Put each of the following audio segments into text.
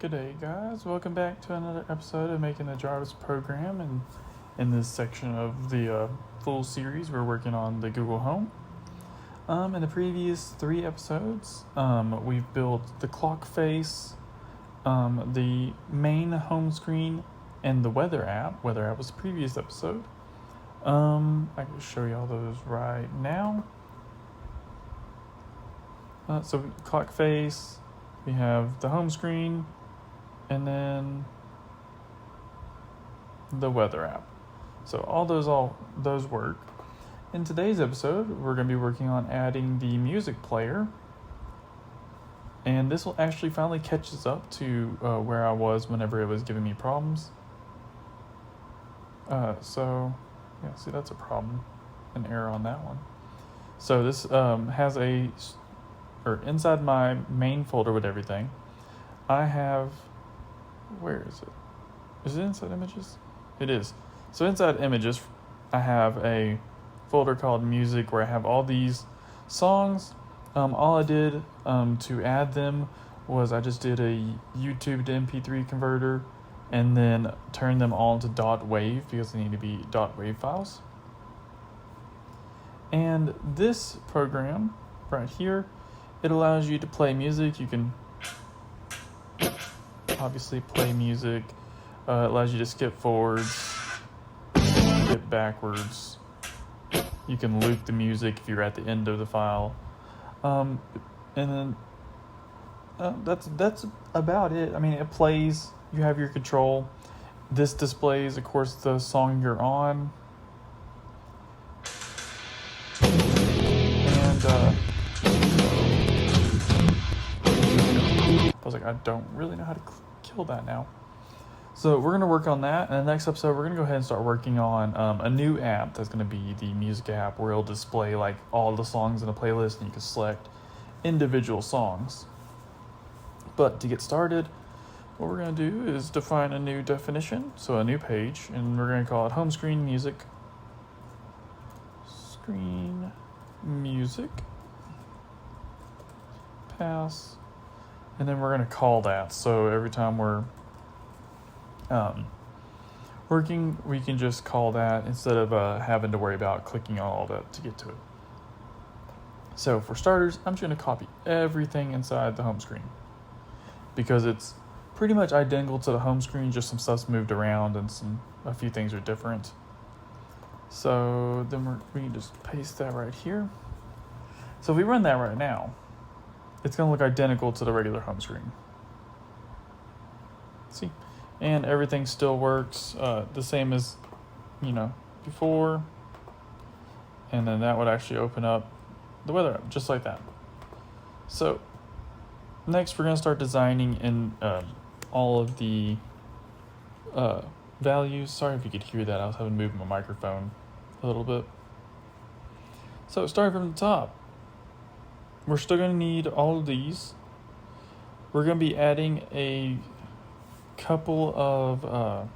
Good day, guys. Welcome back to another episode of Making the Jarvis program. And in this section of the full series, we're working on the Google Home. In the previous 3 episodes, we've built the clock face, the main home screen, and the weather app. Weather app was the previous episode. I can show you all those right now. So clock face, we have the home screen, and then the weather app. So all those work. In today's episode, we're going to be working on adding the music player, and this will actually finally catch us up to where I was whenever it was giving me problems. So yeah, see, that's a problem, an error on that one. So this has inside my main folder with everything, I have, where is it? Is it inside images? It is. So inside images, I have a folder called music where I have all these songs. All I did to add them was I just did a YouTube to MP3 converter and then turned them all into .wav because they need to be .wav files. And this program right here, it allows you to play music. You can obviously play music. It allows you to skip forwards, skip backwards. You can loop the music if you're at the end of the file. And then that's about it. I mean, it plays. You have your control. This displays, of course, the song you're on. And I was like, I don't really know how to kill that now. So we're going to work on that. And the next episode, we're going to go ahead and start working on a new app that's going to be the music app, where it'll display like all the songs in a playlist and you can select individual songs. But to get started, what we're going to do is define a new definition, so a new page, and we're going to call it home screen music. Screen music. Pass. And then we're going to call that. So every time we're working, we can just call that instead of having to worry about clicking on all that to get to it. So for starters, I'm just going to copy everything inside the home screen because it's pretty much identical to the home screen, just some stuff's moved around and a few things are different. So then we can just paste that right here. So if we run that right now, it's going to look identical to the regular home screen. See? And everything still works the same as, before. And then that would actually open up the weather app, just like that. So next we're going to start designing in all of the values. Sorry if you could hear that. I was having to move my microphone a little bit. So starting from the top, we're still going to need all of these. We're going to be adding a couple of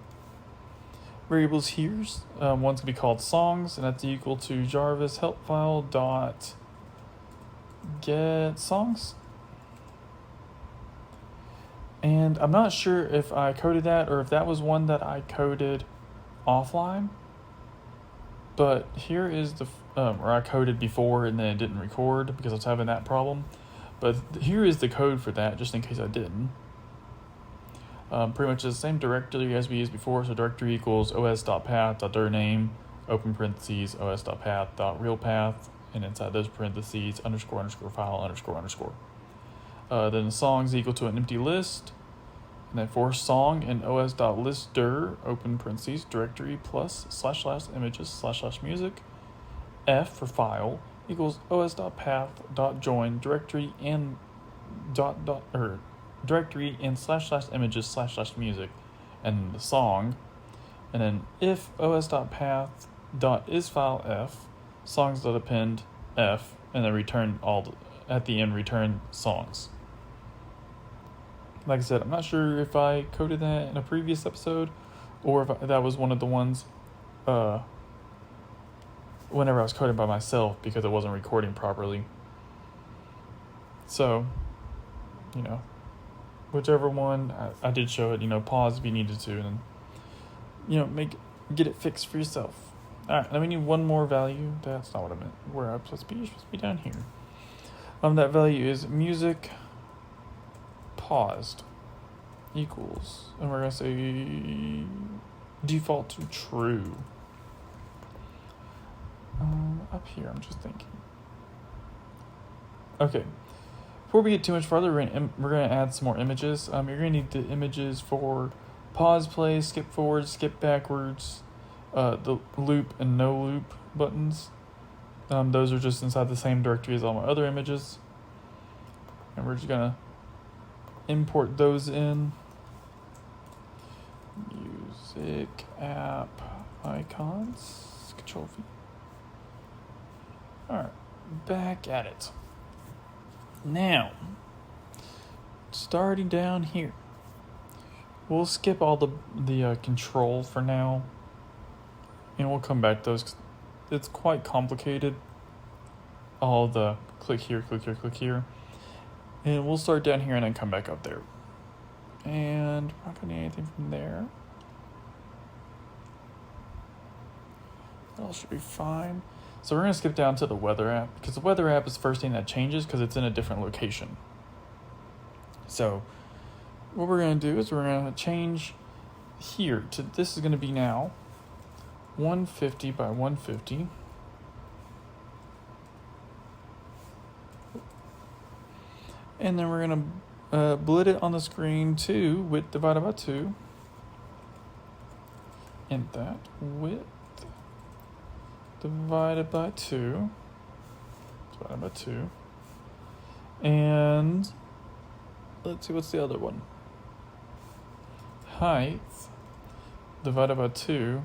variables here. One's going to be called songs, and that's equal to Jarvis help file dot get songs. And I'm not sure if I coded that or if that was one that I coded offline. But here is or I coded before and then it didn't record because I was having that problem. But here is the code for that, just in case I didn't. Pretty much the same directory as we used before. So directory equals os.path.dir_name, open parentheses, os.path.realpath, and inside those parentheses, __file__. Then songs equal to an empty list. And then for song in os.listdir, open parentheses, directory plus / images / music. F for file equals os.path.join directory and directory and / images / music, and then the song. And then if os.path.isFileF, songs.append F, and then return at the end return songs. Like I said, I'm not sure if I coded that in a previous episode or if that was one of the ones whenever I was coding by myself because it wasn't recording properly. So, whichever one, I did show it, pause if you needed to, and get it fixed for yourself. All right, now we need one more value. That's not what I meant. Where I'm supposed to be? You're supposed to be down here. That value is music paused equals, and we're gonna say default to true. Up here, I'm just thinking. Okay, before we get too much farther, we're gonna add some more images. You're gonna need the images for pause, play, skip forward, skip backwards, the loop and no loop buttons. Those are just inside the same directory as all my other images. And we're just gonna import those in. Music, app, icons, Control V. All right, back at it. Now, starting down here, we'll skip all the control for now, and we'll come back to those 'cause it's quite complicated. All the click here, click here, click here. And we'll start down here and then come back up there. And we're not going to need anything from there. That all should be fine. So we're going to skip down to the weather app, because the weather app is the first thing that changes because it's in a different location. So what we're going to do is we're going to change here to, this is going to be now 150 by 150. And then we're going to blit it on the screen to width divided by 2. And that width divided by 2. Divided by 2. And let's see, what's the other one? Height divided by 2.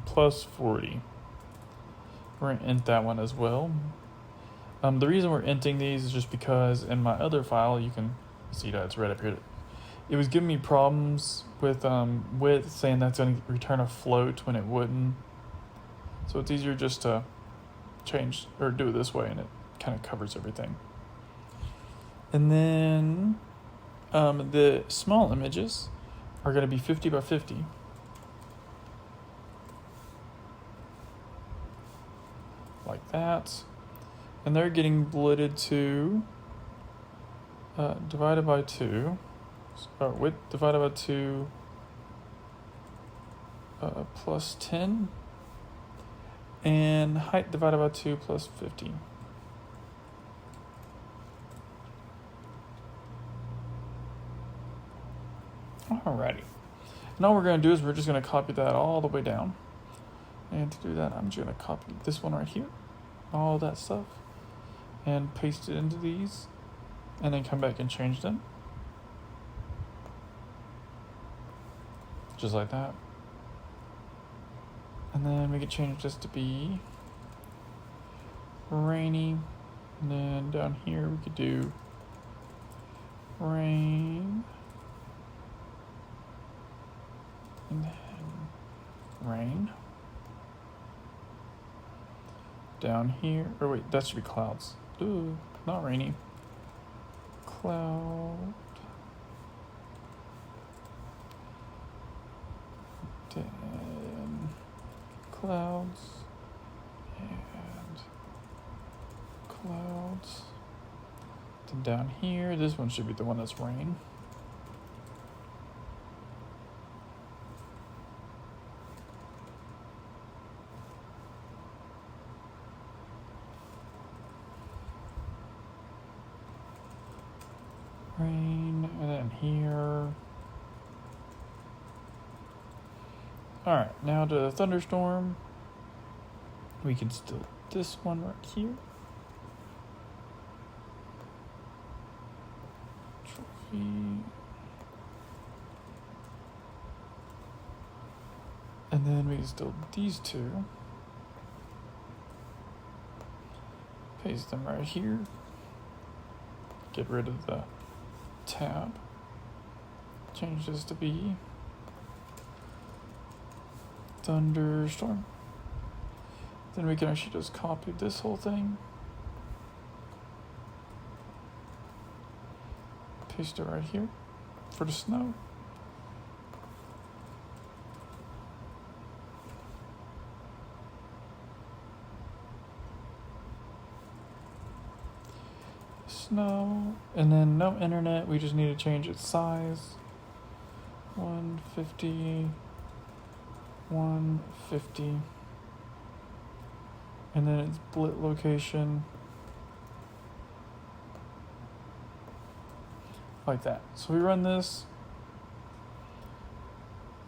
Plus 40. We're going to int that one as well. The reason we're inting these is just because in my other file, you can see that it's right up here. It was giving me problems with width, saying that's going to return a float when it wouldn't. So it's easier just to change or do it this way, and it kind of covers everything. And then the small images are going to be 50 by 50. Like that. And they're getting blitted to divided by 2. Width divided by 2 plus 10. And height divided by 2 plus 50. Alrighty. And all we're going to do is we're just going to copy that all the way down. And to do that, I'm just going to copy this one right here. All that stuff. And paste it into these, and then come back and change them. Just like that. And then we can change this to be rainy. And then down here we could do rain. And then rain. Down here, or wait, that should be clouds. Ooh, not rainy. Cloud. Then clouds. And clouds. Then down here, this one should be the one that's rain. Rain, and then here. Alright, now to the thunderstorm. We can still this one right here. Trophy. And then we can still these two. Paste them right here. Get rid of the tab. Change this to be thunderstorm. Then we can actually just copy this whole thing paste it right here for the snow. Snow, and then no internet. We just need to change its size. 150, 150, and then its blit location, like that. So we run this.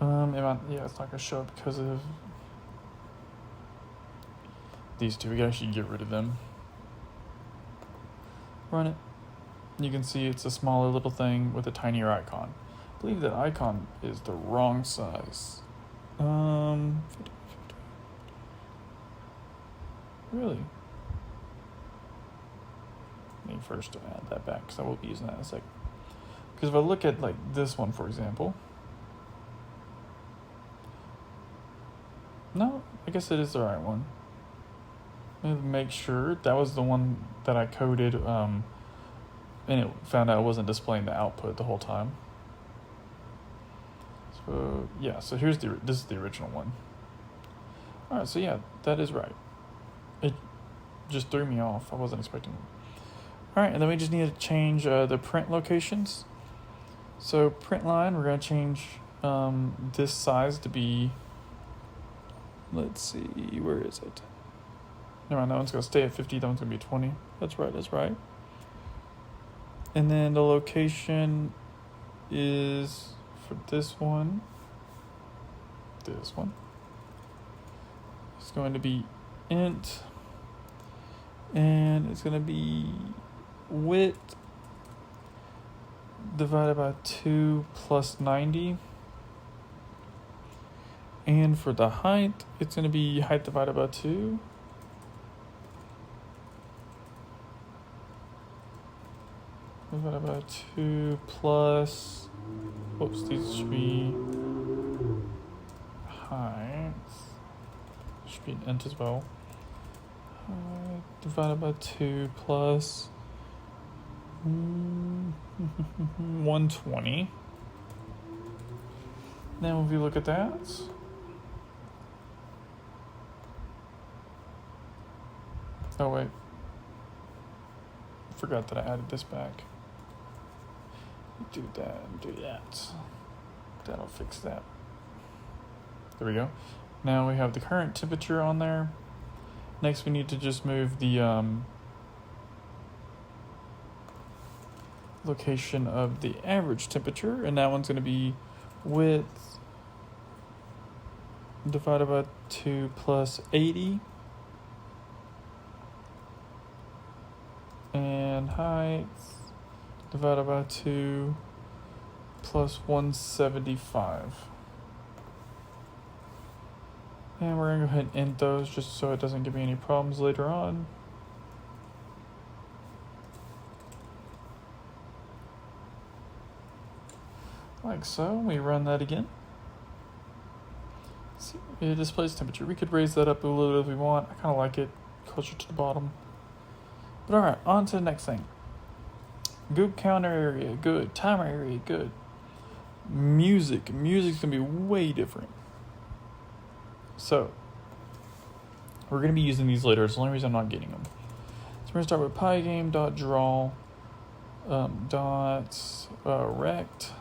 Yeah, it's not gonna show up because of these two. We can actually get rid of them. Run it. You can see it's a smaller little thing with a tinier icon. I believe that icon is the wrong size. 50. Really? I need first to add that back because I will be using that in a second. Because if I look at like this one, for example, no, I guess it is the right one. Let me make sure. That was the one that I coded, and it found out it wasn't displaying the output the whole time. So yeah, so this is the original one. All right, so yeah, that is right. It just threw me off. I wasn't expecting it. All right, and then we just need to change the print locations. So print line, we're gonna change this size to be, let's see, where is it? Never mind, that one's gonna stay at 50, that one's gonna be 20. That's right. And then the location is for this one. It's going to be int, and it's gonna be width divided by 2 plus 90. And for the height, it's gonna be height divided by 2. Divided by 2 plus, whoops, these should be height. Should be an int as well. Height divided by 2 plus 120. Now if you look at that, oh wait, forgot that I added this back. Do that and do that. That'll fix that. There we go. Now we have the current temperature on there. Next we need to just move the location of the average temperature, and that one's going to be width divided by 2 plus 80. And height divided by 2 plus 175. And we're going to go ahead and int those just so it doesn't give me any problems later on. Like so. We run that again. See, it displays temperature. We could raise that up a little if we want. I kind of like it closer to the bottom. But alright, on to the next thing. Good counter area, good. Timer area, good. Music's gonna be way different. So, we're gonna be using these later. It's the only reason I'm not getting them. So we're gonna start with pygame.draw rect.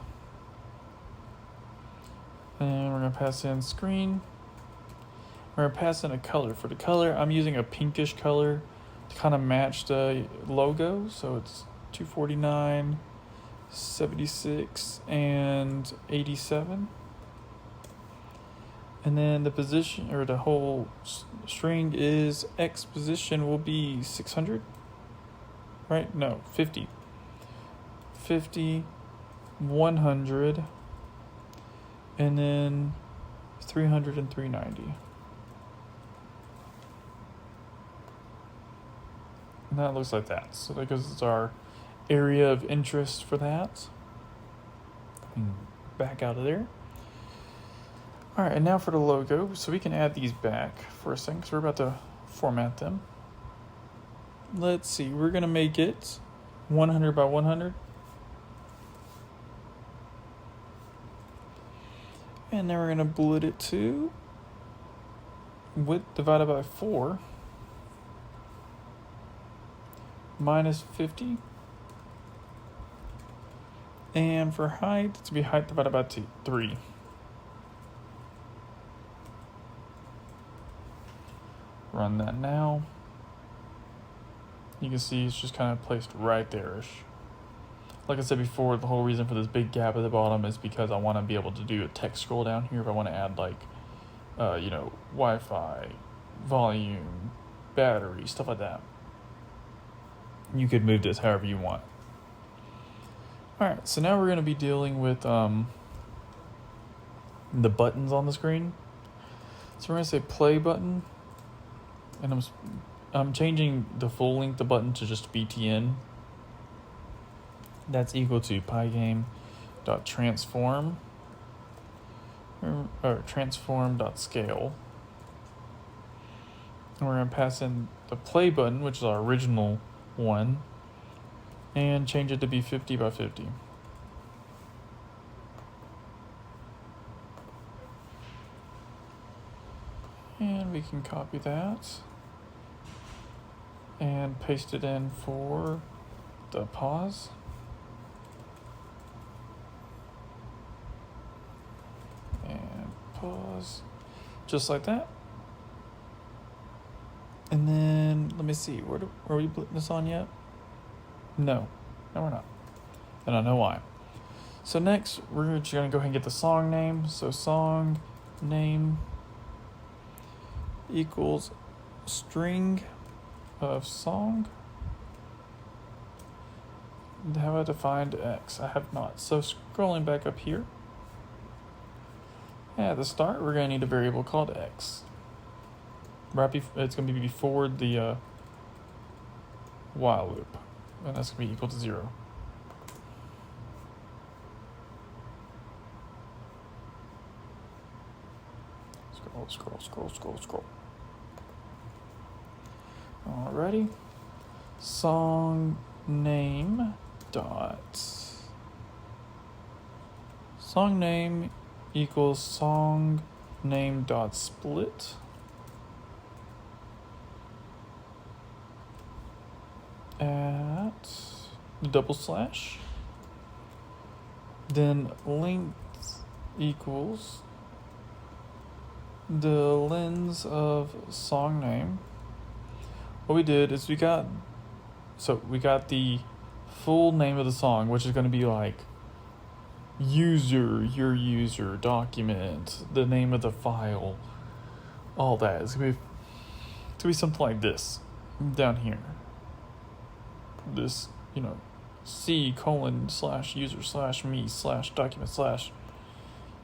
And we're gonna pass in screen. We're gonna pass in a color. For the color, I'm using a pinkish color to kind of match the logo. So it's 249, 76, and 87. And then the position, or the whole string is X position will be 600, right? No, 50. 50, 100, and then 300 and 390. And that looks like that. So that goes as our area of interest for that. Back out of there. All right, and now for the logo. So we can add these back for a second because we're about to format them. Let's see, we're gonna make it 100 by 100. And then we're going to split it to width divided by 4 minus 50. And for height, it's going to be height divided by 3. Run that now. You can see it's just kind of placed right there-ish. Like I said before, the whole reason for this big gap at the bottom is because I want to be able to do a text scroll down here if I want to add like, Wi-Fi, volume, battery, stuff like that. You could move this however you want. Alright, so now we're going to be dealing with the buttons on the screen. So we're going to say play button. And I'm changing the full length of the button to just BTN. That's equal to pygame.transform or transform.scale. And we're going to pass in the play button, which is our original one, and change it to be 50 by 50. And we can copy that and paste it in for the pause. And pause, just like that. And then, let me see, are we putting this on yet? No, we're not. And I know why. So next, we're just gonna go ahead and get the song name. So song name equals string of song. Have I defined X? I have not. So scrolling back up here, at the start, we're going to need a variable called X. It's going to be before the while loop, and that's going to be equal to 0. Scroll. Alrighty. Song name equals song name dot split at the double slash. Then length equals the lens of song name. What we did is we got the full name of the song, which is going to be like user, your user, document, the name of the file, all that. It's going to be something like this down here. This, C:/user/me/document/.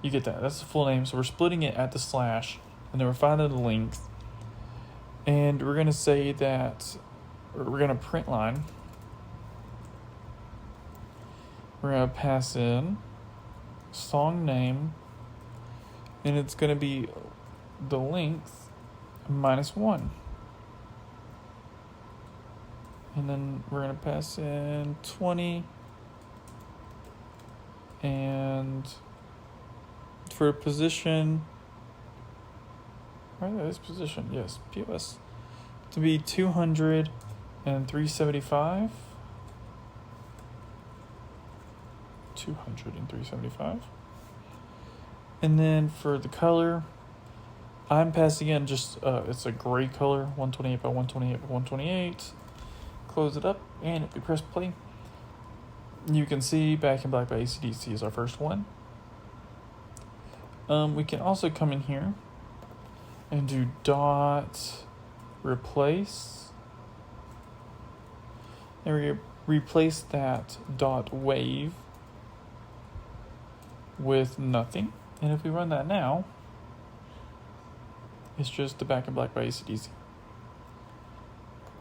You get that. That's the full name. So we're splitting it at the slash, and then we're finding the length. And we're going to say that, or we're going to print line. We're going to pass in song name, and it's going to be the length minus 1. And then we're going to pass in 20, and for position, right, that is position, yes, POS, to be 200 and 375. 200 and 375. And then for the color, I'm passing in just, it's a gray color, 128 by 128 by 128. Close it up, and if we press play, you can see Back in Black by AC/DC is our first one. We can also come in here and do dot replace, and we're going to replace that dot wave with nothing. And if we run that now, it's just the Back in Black by AC/DC.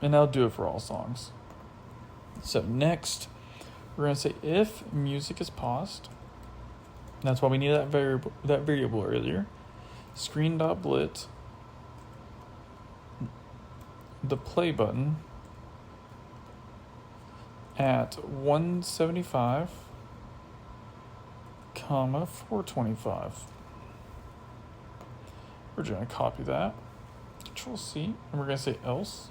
And that'll do it for all songs. So next, we're going to say if music is paused. That's why we need that variable earlier. Screen.blit, the play button at 175, 425. We're just going to copy that. Control C, and we're going to say else.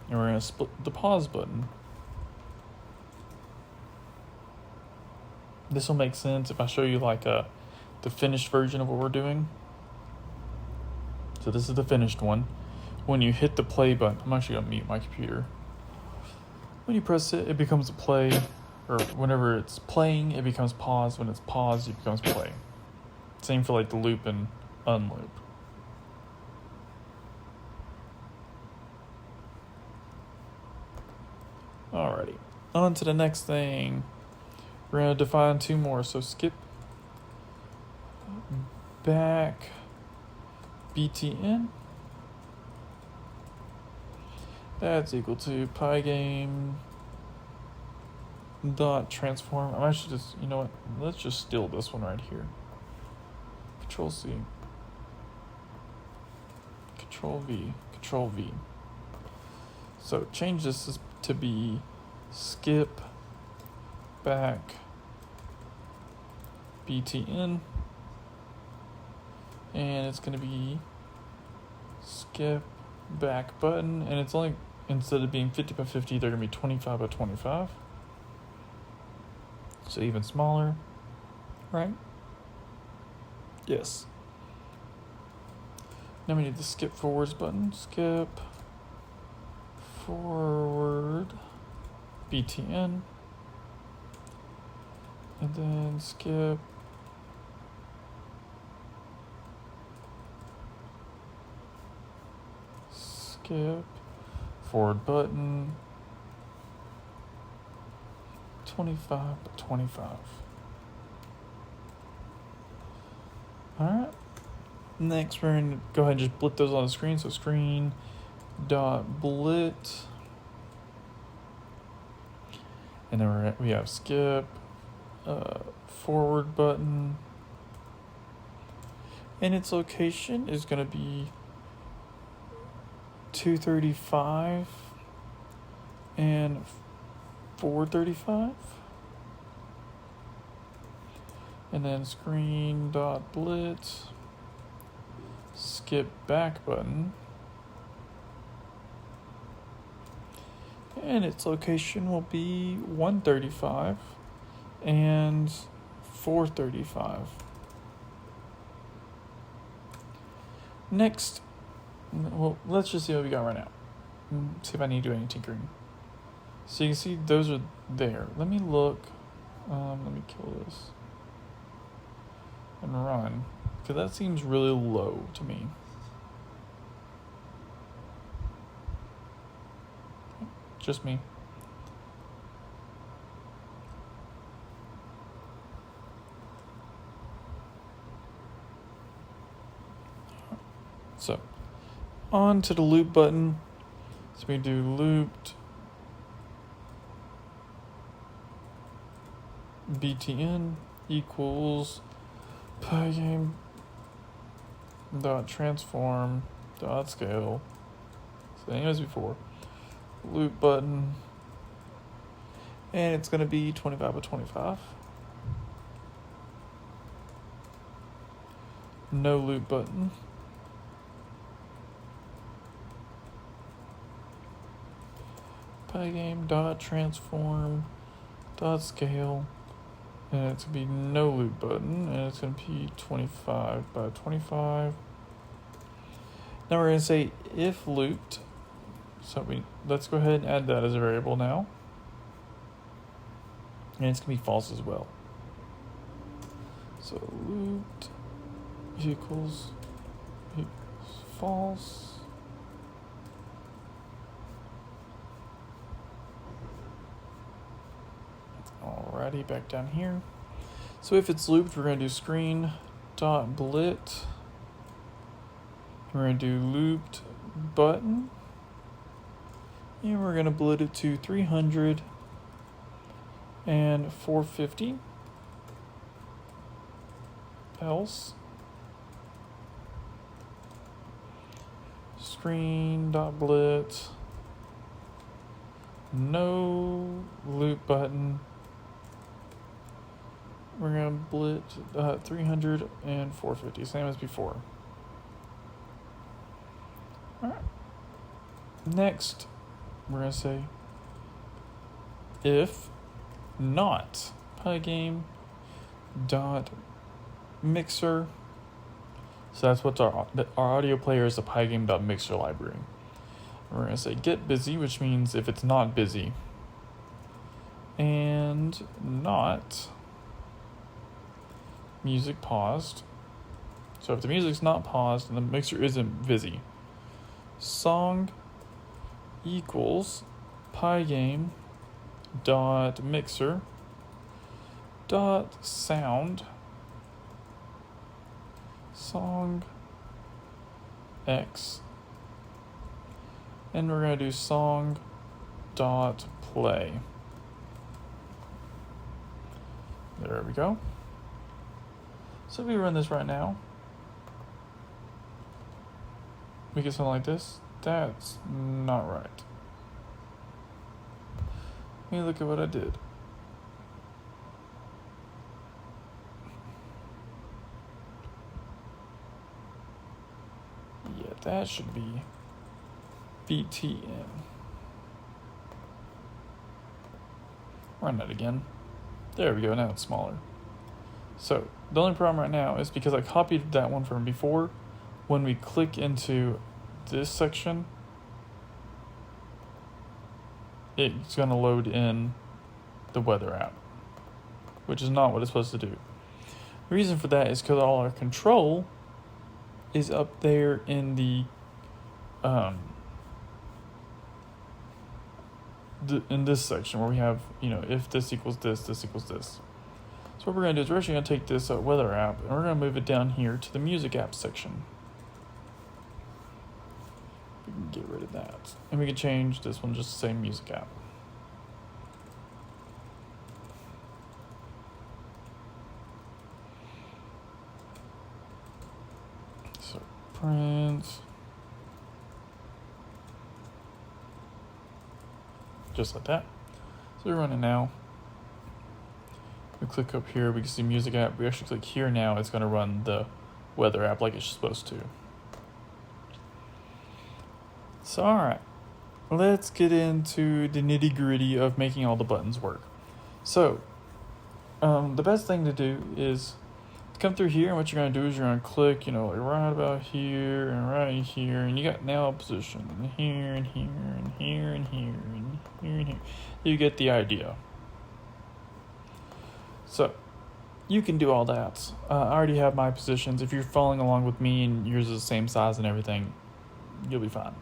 And we're going to split the pause button. This will make sense if I show you like the finished version of what we're doing. So this is the finished one. When you hit the play button, I'm actually going to mute my computer. When you press it, it becomes a play. Or whenever it's playing, it becomes pause. When it's paused, it becomes play. Same for like the loop and unloop. Alrighty, on to the next thing. We're going to define two more. So skip back btn. That's equal to pygame dot transform. I'm actually just, you know what? Let's just steal this one right here. Control C. Control V. Control V. So change this to be skip back btn, and it's going to be skip back button, and it's only, instead of being 50 by 50, they're going to be 25 by 25, so even smaller, right? Yes. Now we need the skip forwards button. Skip forward btn, and then skip forward button 25 by 25. Alright, next we're going to go ahead and just blit those on the screen. So screen dot blit, and then we have skip forward button, and its location is going to be 235 and 435, and then screen dot blit skip back button, and its location will be 135 and 435. Next, well, let's just see what we got right now. See if I need to do any tinkering. So you can see those are there. Let me look. Let me kill this and run, because that seems really low to me. Just me. So, on to the loop button. So we do looped btn equals pygame dot transform dot scale. Same as before. Loop button, and it's going to be 25 by 25. No loop button. Pygame dot transform dot scale, and it's going to be no loop button, and it's going to be 25 by 25. Now we're going to say if looped. So let's go ahead and add that as a variable now. And it's going to be false as well. So looped equals false. Alrighty, back down here. So if it's looped, we're going to do screen dot blit. We're going to do looped button. And we're going to blit it to 300 and 450. Else. Screen.blit. No loop button. We're gonna blit 300 and 450, same as before. Alright. Next, we're gonna say if not pygame dot mixer. So that's what's our audio player is a pygame dot mixer library. We're gonna say get busy, which means if it's not busy, and not music paused. So if the music's not paused and the mixer isn't busy, song equals pygame dot mixer dot sound song x, and we're going to do song dot play. There we go. So if we run this right now, we get something like this. That's not right. Let me look at what I did. Yeah, that should be BTN. Run that again. There we go, now it's smaller. So, the only problem right now is because I copied that one from before. When we click into this section, it's going to load in the weather app, which is not what it's supposed to do. The reason for that is because all our control is up there in the in this section where we have, if this equals this, this equals this. So what we're going to do is we're actually going to take this weather app and we're going to move it down here to the music app section. We can get rid of that. And we can change this one just to say music app. So print. Just like that. So we're running now. We click up here, we can see music app. We actually click here now, it's going to run the weather app like it's supposed to. So alright, let's get into the nitty gritty of making all the buttons work. So, the best thing to do is come through here, and what you're going to do is you're going to click, like right about here and right here, and you got now position, and here and here and here and here and here and here. You get the idea. So, you can do all that. I already have my positions. If you're following along with me and yours is the same size and everything, you'll be fine.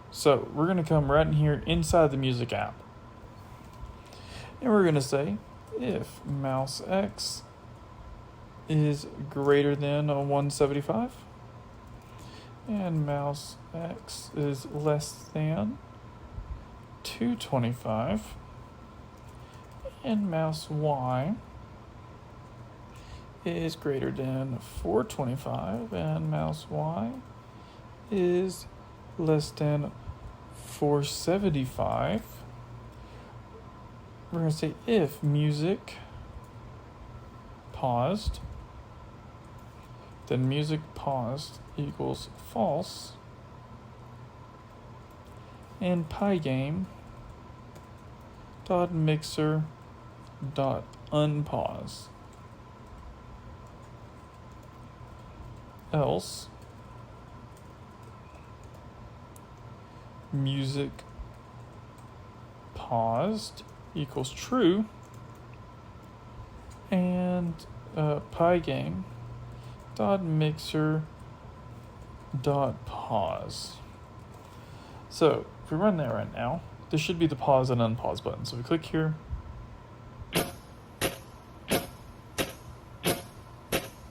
So, we're going to come right in here inside the music app. And we're going to say if mouse X is greater than 175 and mouse X is less than 225 and mouse Y is greater than 425 and mouse Y is less than 475. We're going to say if music paused, then music paused equals false, and pygame dot mixer dot unpause, else music paused equals true, and pygame dot mixer dot pause. So if we run that right now, this should be the pause and unpause button. So we click here.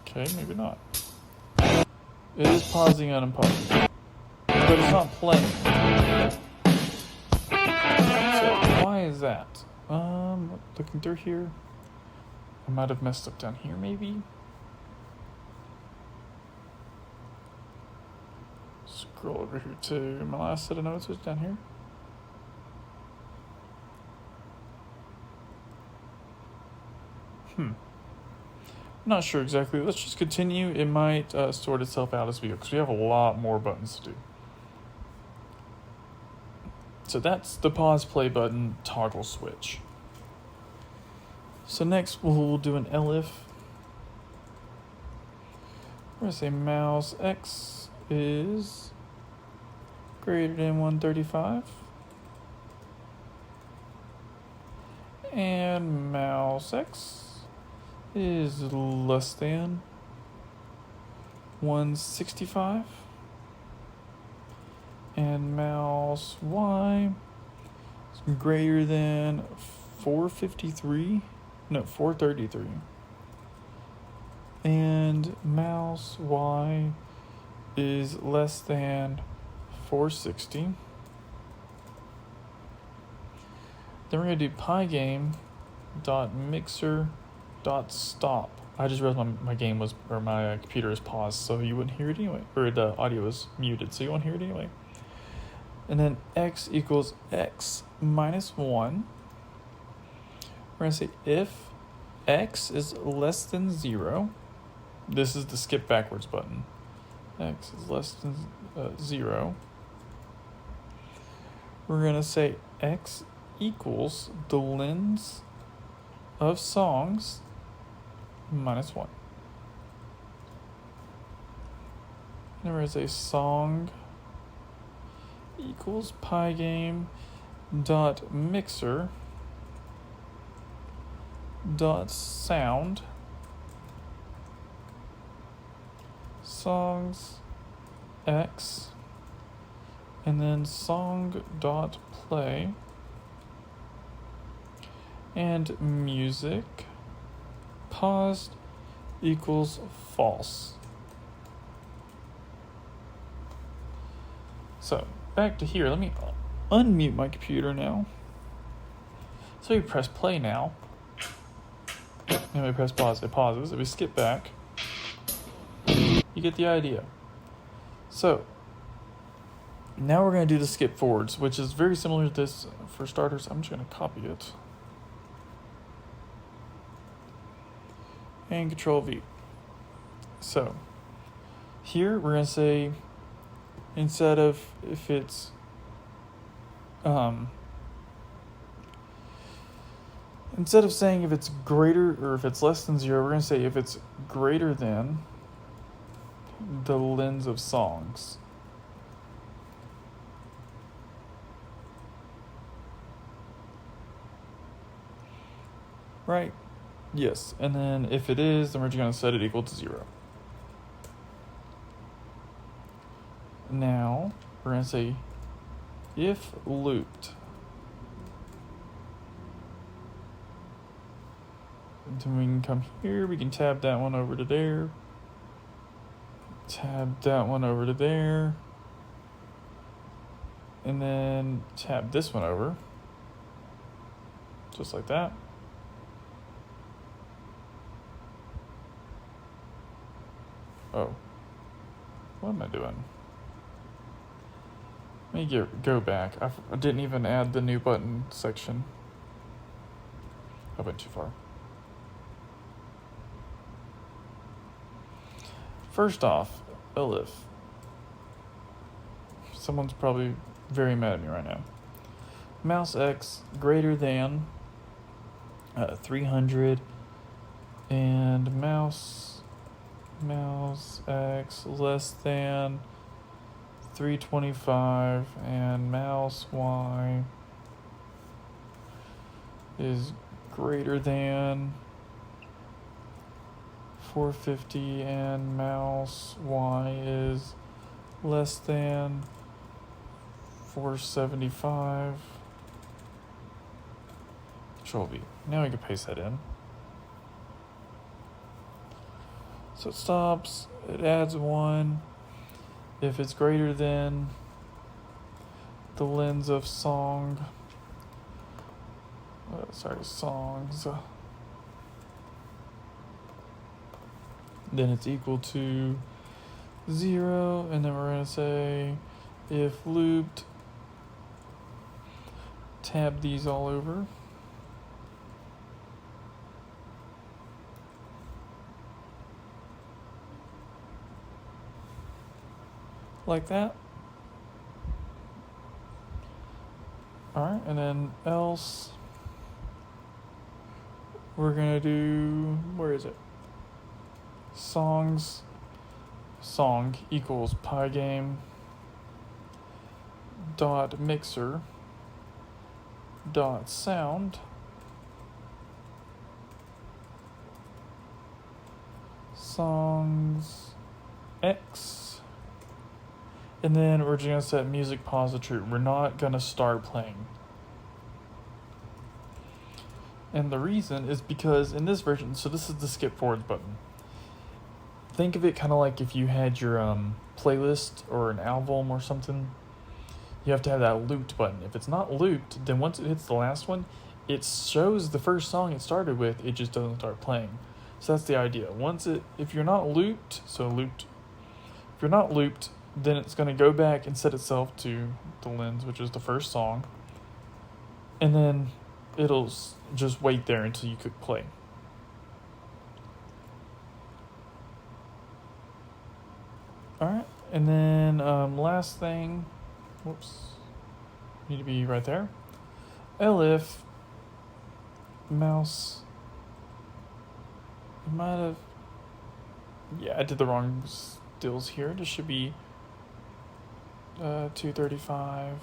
Okay, maybe not. It is pausing and unpausing, but it's not playing. So why is that? Looking through here, I might have messed up down here maybe. Scroll over here to my last set of notes is down here. I'm not sure exactly. Let's just continue. It might sort itself out as we go, because we have a lot more buttons to do. So that's the pause play button toggle switch. So next we'll do an elif. We're going to say mouse X is greater than 135. And mouse X is less than 165. And mouse Y is greater than 433. No, 433. And mouse Y is less than 460. Then we're going to do pygame.mixer.stop. I just realized my game was, or my computer is paused, so you wouldn't hear it anyway. Or the audio is muted, so you won't hear it anyway. And then x equals x minus 1. We're going to say if x is less than 0. This is the skip backwards button. X is less than 0. We're going to say x equals the lens of songs minus 1. And we're going to say song equals pygame.mixer.sound songs x, and then song.play and music paused equals false. So back to here. Let me unmute my computer now. So you press play now. And we press pause. It pauses. If we skip back, you get the idea. So now we're going to do the skip forwards, which is very similar to this. For starters, I'm just going to copy it and Control V. So here we're going to say, instead of if it's instead of saying if it's greater or if it's less than 0, we're going to say if it's greater than the lens of songs. Right? Yes. And then if it is, then we're just going to set it equal to 0. Now we're going to say if looped. And then we can come here, we can tab that one over to there. Tab that one over to there. And then tab this one over. Just like that. Oh. What am I doing? Let me go back. I didn't even add the new button section. I went too far. First off, elif. Someone's probably very mad at me right now. Mouse X greater than 300 and mouse X less than 325 and mouse Y is greater than 450 and mouse Y is less than 475. Control V. Now we can paste that in. So it stops, it adds 1. If it's greater than the lens of songs, then it's equal to 0, and then we're going to say if looped, tab these all over. like that. Alright, and then else, we're gonna do, where is it? Song equals pygame dot mixer dot sound songs X, and then we're just gonna set music pause to true. We're not gonna start playing. And the reason is because in this version, so this is the skip forwards button. Think of it kind of like if you had your playlist or an album or something. You have to have that looped button. If it's not looped, then once it hits the last one, it shows the first song it started with, it just doesn't start playing. So that's the idea. If you're not looped, if you're not looped, then it's going to go back and set itself to the lens, which is the first song. And then it'll just wait there until you could play. Alright, and then last thing, need to be right there. elif mouse, I did the wrong stills here. This should be 235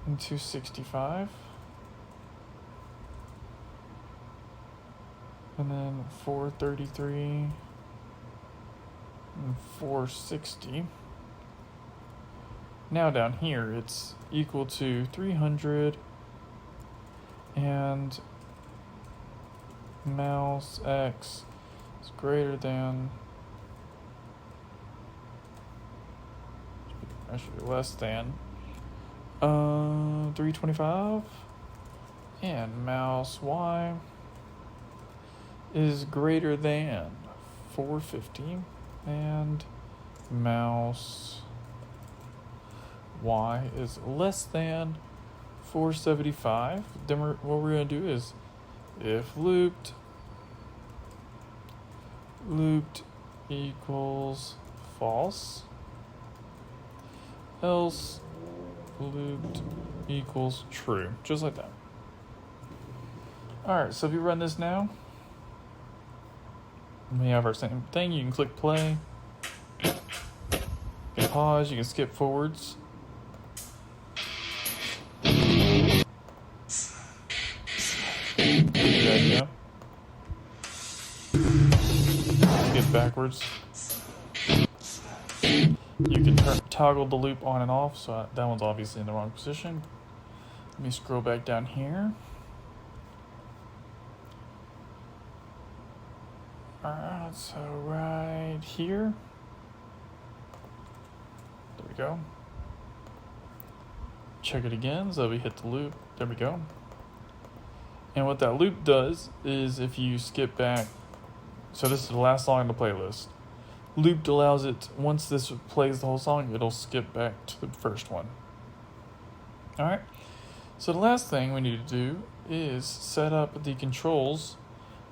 and 265. And then 433 and 460. Now down here it's equal to 300 and mouse X is greater than, actually less than 325, and mouse Y is greater than 450, and mouse Y is less than 475. Then what we're going to do is if looped equals false, else looped equals true, just like that. Alright, so if you run this now, we have our same thing. You can click play, you can pause, you can skip forwards. Good idea. Skip backwards. You can toggle the loop on and off, so that one's obviously in the wrong position. Let me scroll back down here. Alright, so right here. There we go. Check it again, so we hit the loop. There we go. And what that loop does is if you skip back, so this is the last song in the playlist. Looped allows it, once this plays the whole song, it'll skip back to the first one. Alright, so the last thing we need to do is set up the controls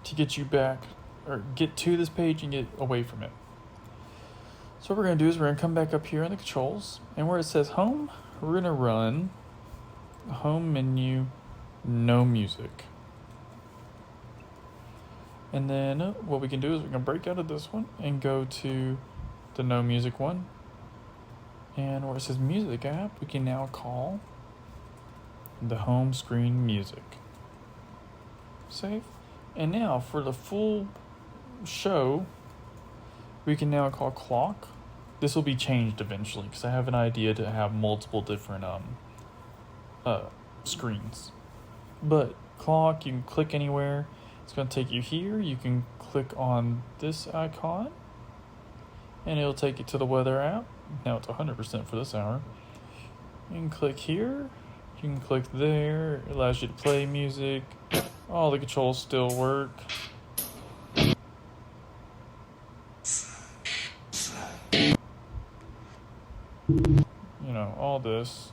to get you back, or get to this page and get away from it. So what we're going to do is we're going to come back up here in the controls, and where it says home, we're going to run home menu, no music. And then what we can do is we can break out of this one and go to the no music one. And where it says music app, we can now call the home screen music. Save. And now for the full show, we can now call clock. This will be changed eventually because I have an idea to have multiple different screens. But clock, you can click anywhere. It's going to take you here. You can click on this icon and it'll take you to the weather app. Now it's 100% for this hour. You can click here. You can click there. It allows you to play music. All the controls still work. You know, all this.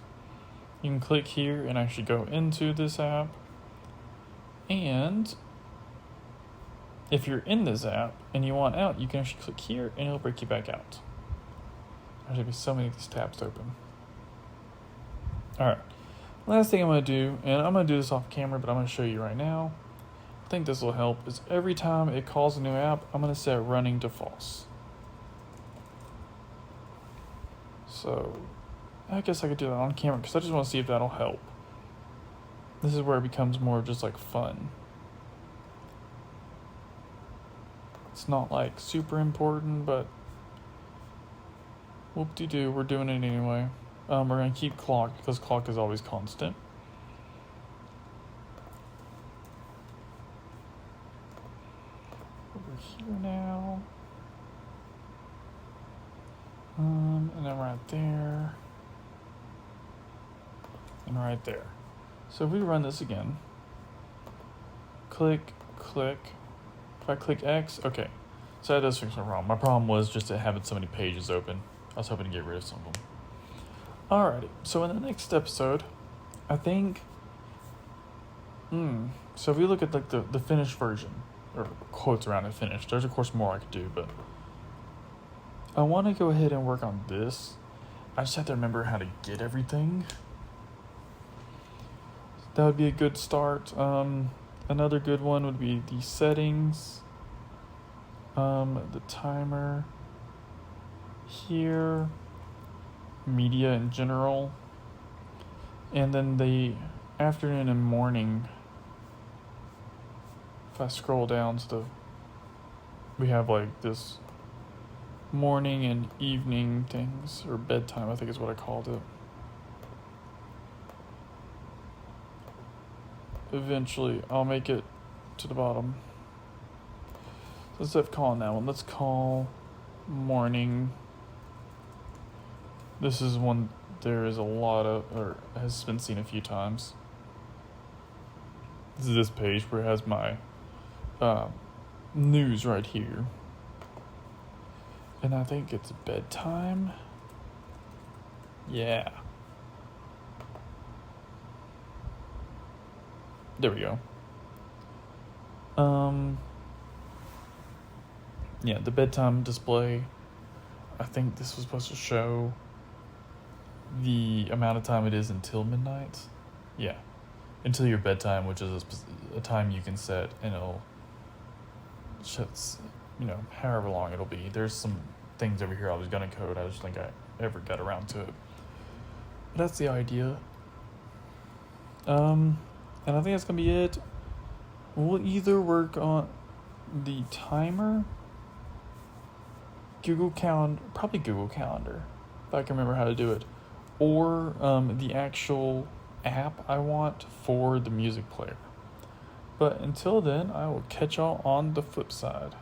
You can click here and actually go into this app. And if you're in this app and you want out, you can actually click here and it'll break you back out. There should be so many of these tabs open. Alright. Last thing I'm going to do, and I'm going to do this off camera, but I'm going to show you right now. I think this will help, is every time it calls a new app, I'm going to set running to false. So, I guess I could do that on camera, because I just want to see if that'll help. This is where it becomes more of just like fun. It's not like super important, but whoop-de-doo, we're doing it anyway. We're going to keep clock because clock is always constant. Over here now. And then right there. And right there. So if we run this again, click, click. If I click X, okay. So that does fix my problem. My problem was just having so many pages open. I was hoping to get rid of some of them. Alrighty, so in the next episode, I think, so if we look at like the finished version, or quotes around it finished, there's of course more I could do, but I want to go ahead and work on this. I just have to remember how to get everything. That would be a good start. Another good one would be the settings, the timer, here, media in general, and then the afternoon and morning. If I scroll down to we have like this morning and evening things, or bedtime I think is what I called it. Eventually I'll make it to the bottom. So instead of calling that one, let's call morning. This is one there is a lot of, or has been seen a few times. This is this page where it has my news right here. And I think it's bedtime. Yeah. There we go. Yeah, the bedtime display. I think this was supposed to show the amount of time it is until midnight. Yeah, until your bedtime, which is a time you can set, and it'll shuts, however long it'll be. There's some things over here I was gonna code. I just think I ever got around to it. But that's the idea. And I think that's gonna be it. We'll either work on the timer, probably Google Calendar, if I can remember how to do it, or the actual app I want for the music player. But until then, I will catch y'all on the flip side.